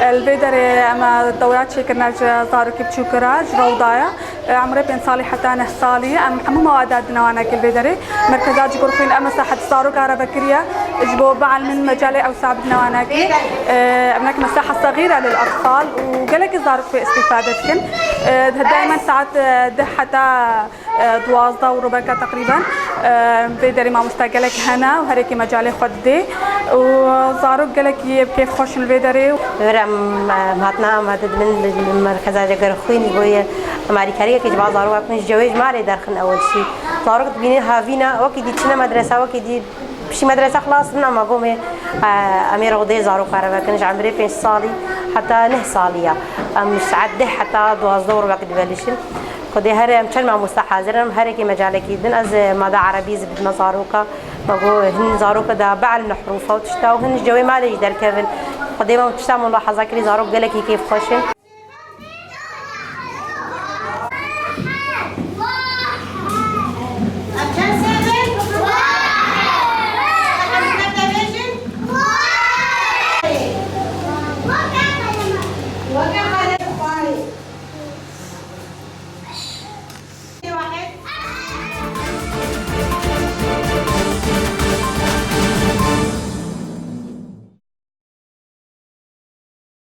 البيدري أما دورات شكرنا زارو كيف شكراج روضايا عمري بين صالي حتى أنا صالي أم مواد نوانا كل بيدري مركزات جغرافيين أما ساحة زارو كهرباء بكرية جبوا بعل من مجالي أو ساعد نوانا كي هناك مساحة صغيرة للأطفال وقالك زارو في استفادتكن دائما ساعات ده حتى دوازده وربع تقريبا بيدري ما مستقلك هنا وهريكي مجالي خدي وزارو قالك كيف خوش البيدري ورم هاتنا مدد من مركزات جغرافيين يقول أمريكية كي جبا زارو أكنش جواز ماري درخن أول شيء زارو تبيني هافينا وكي دي تشنا مدرسة وكي دي بشي مدرسة خلاص نعم قومي أمير غدي زارو كهرباء كنش عمري 5 صالي حتى 9 صالية مش عده حتى دوازده وربع بلشن خدي هري مشان مع مستحاضرن هريكي مجالك يدن از ماذا عربي زبدنا زاروكا بقول هن زاروكا دا بعل الحروف وتشتاو هن جوي ما ليش در كيفن خدي ما تشتاو ملاحظة كلي زاروك قالك كيف خوشن